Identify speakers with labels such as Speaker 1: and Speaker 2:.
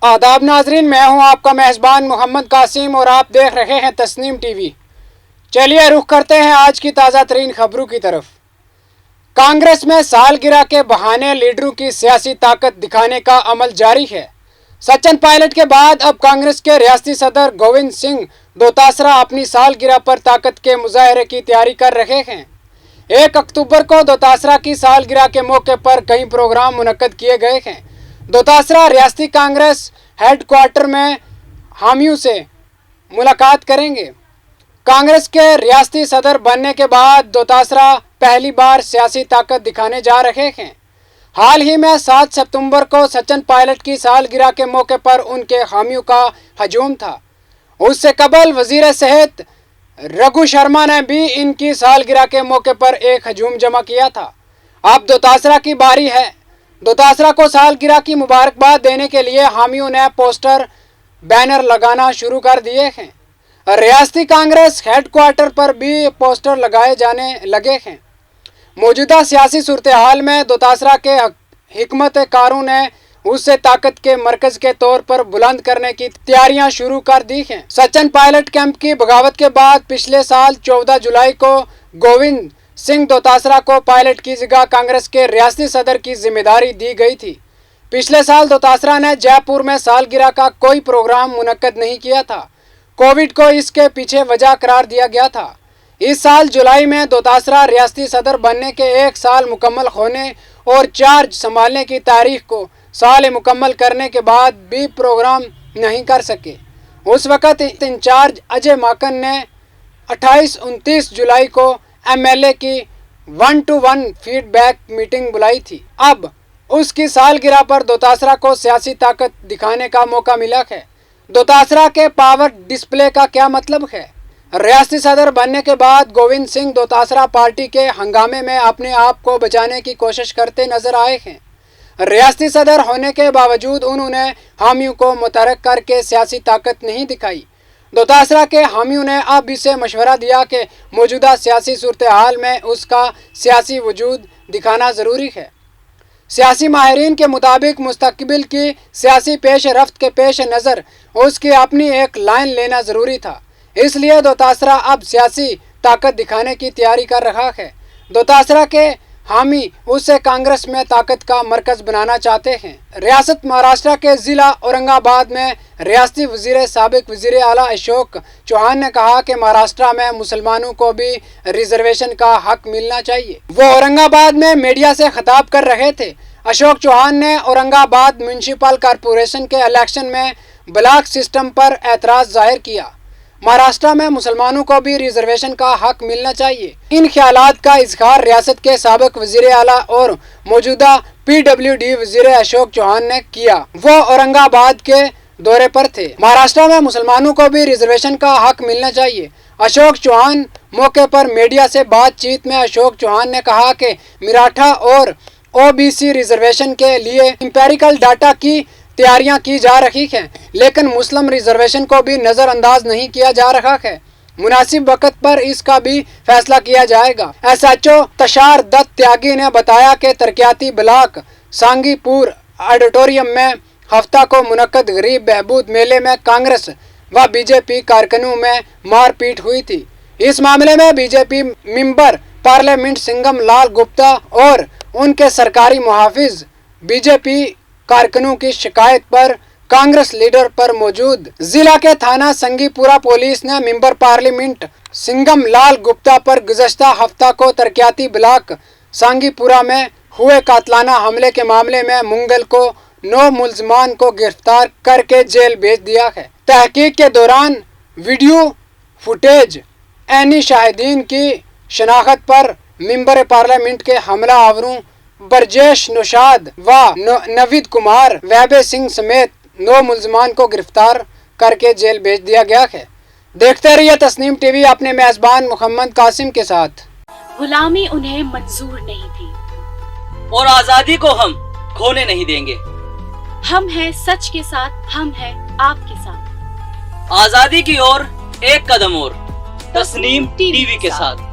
Speaker 1: आदाब नाजरीन, मैं हूं आपका मेज़बान मोहम्मद कासिम और आप देख रहे हैं तस्नीम टीवी। चलिए रुख करते हैं आज की ताज़ा तरीन खबरों की तरफ। कांग्रेस में सालगिरह के बहाने लीडरों की सियासी ताकत दिखाने का अमल जारी है। सचिन पायलट के बाद अब कांग्रेस के रियासती सदर गोविंद सिंह दोतासरा अपनी सालगिरह पर ताकत के मुजाहरे की तैयारी कर रहे हैं। 1 अक्टूबर को दोतासरा की सालगिरह के मौके पर कई प्रोग्राम मुनक्कद किए गए हैं। दोतासरा रियासती कांग्रेस हेडक्वार्टर में हामियों से मुलाकात करेंगे। कांग्रेस के रियासती सदर बनने के बाद दोतासरा पहली बार सियासी ताकत दिखाने जा रहे हैं। हाल ही में 7 सितंबर को सचिन पायलट की सालगिरह के मौके पर उनके हामियों का हजूम था। उससे कबल वजीर सेहत रघु शर्मा ने भी इनकी सालगिरह के मौके पर एक हजूम जमा किया था। अब दोतासरा की बारी है। दोतासरा को सालगिरह की मुबारकबाद देने के लिए हामियों ने पोस्टर बैनर लगाना शुरू कर दिए हैं। रियासती कांग्रेस हेडक्वार्टर पर भी पोस्टर लगाए जाने लगे हैं। मौजूदा सियासी सूरत हाल में दोतासरा के हिकमत कारों ने उसे ताकत के मरकज के तौर पर बुलंद करने की तैयारियां शुरू कर दी हैं। सचिन पायलट कैंप की बगावत के बाद पिछले साल 14 जुलाई को गोविंद सिंह दोतासरा को पायलट की जगह कांग्रेस के रियासती सदर की जिम्मेदारी दी गई थी। पिछले साल दोतासरा ने जयपुर में सालगिरह का कोई प्रोग्राम मुनक्कद नहीं किया था। कोविड को इसके पीछे वजह करार दिया गया था। इस साल जुलाई में दोतासरा रियासती सदर बनने के 1 साल मुकम्मल होने और चार्ज संभालने की तारीख को साल मुकम्मल करने के बाद भी प्रोग्राम नहीं कर सके। उस वक़्त इंचार्ज अजय माकन ने 28-29 जुलाई को एमएलए की 1-to-1 फीडबैक मीटिंग बुलाई थी। अब उसकी सालगिरह पर दोतासरा को सियासी ताकत दिखाने का मौका मिला है। दोतासरा के पावर डिस्प्ले का क्या मतलब है? रियासती सदर बनने के बाद गोविंद सिंह दोतासरा पार्टी के हंगामे में अपने आप को बचाने की कोशिश करते नजर आए हैं। रियासती सदर होने के बावजूद उन्होंने हामियों को मुतहर्रिक करके सियासी ताकत नहीं दिखाई। दोतासरा के हामियों ने अब इसे मशवरा दिया कि मौजूदा सियासी सूरत हाल में उसका सियासी वजूद दिखाना ज़रूरी है। सियासी माहिरीन के मुताबिक मुस्तकबिल की सियासी पेश रफ्त के पेश नज़र उसकी अपनी एक लाइन लेना ज़रूरी था। इसलिए दोतासरा अब सियासी ताकत दिखाने की तैयारी कर रहा है। दोतासरा के हामी उसे कांग्रेस में ताकत का मरकज बनाना चाहते हैं। रियासत महाराष्ट्र के ज़िला औरंगाबाद में रियासती वजीर साबिक वजीर आला अशोक चौहान ने कहा कि महाराष्ट्र में मुसलमानों को भी रिजर्वेशन का हक मिलना चाहिए। वो औरंगाबाद में मीडिया से खिताब कर रहे थे। अशोक चौहान ने औरंगाबाद म्यूनसिपल कॉरपोरेशन के इलेक्शन में ब्लॉक सिस्टम पर एतराज़ जाहिर किया। महाराष्ट्र में मुसलमानों को भी रिजर्वेशन का हक मिलना चाहिए। इन ख्यालात का इजहार रियासत के साबिक वजीर आला और मौजूदा PWD वजीर अशोक चौहान ने किया। वो औरंगाबाद के दौरे पर थे। महाराष्ट्र में मुसलमानों को भी रिजर्वेशन का हक मिलना चाहिए। अशोक चौहान मौके पर मीडिया से बातचीत में अशोक चौहान ने कहा कि मराठा और OBC रिजर्वेशन के लिए इंपेरिकल डाटा की तैयारियां की जा रही हैं, लेकिन मुस्लिम रिजर्वेशन को भी नज़रअंदाज नहीं किया जा रहा है। मुनासिब वक्त पर इसका भी फैसला किया जाएगा। SHO तशार दत्त त्यागी ने बताया कि तरक्याती ब्लॉक सांगीपुर ऑडिटोरियम में हफ्ता को मुनक्कद गरीब बहबूद मेले में कांग्रेस व BJP कारकुनों में मारपीट हुई थी। इस मामले में BJP member parliament Singham Lal Gupta और उनके सरकारी मुहाफिज BJP कारकुनों की शिकायत पर कांग्रेस लीडर पर मौजूद जिला के थाना संगीपुरा पुलिस ने मेंबर पार्लियामेंट सिंघम लाल गुप्ता पर गुज़श्ता हफ्ता को तरक्याती ब्लॉक सांगीपुरा में हुए कातलाना हमले के मामले में मंगल को 9 मुलजमान को गिरफ्तार करके जेल भेज दिया है। तहकीक के दौरान वीडियो फुटेज ऐनी शाहिदीन की शनाख्त पर मेंबर पार्लियामेंट के हमला आवरों ब्रजेश नौशाद व नवीद कुमार वैभव सिंह समेत 9 मुलजमान को गिरफ्तार करके जेल भेज दिया गया है। देखते रहिए तस्नीम टीवी अपने मेजबान मोहम्मद कासिम के साथ।
Speaker 2: गुलामी उन्हें मंजूर नहीं थी
Speaker 3: और आजादी को हम खोने नहीं देंगे।
Speaker 2: हम हैं सच के साथ, हम हैं आपके साथ।
Speaker 3: आजादी की ओर एक कदम और, तस्नीम टीवी के साथ।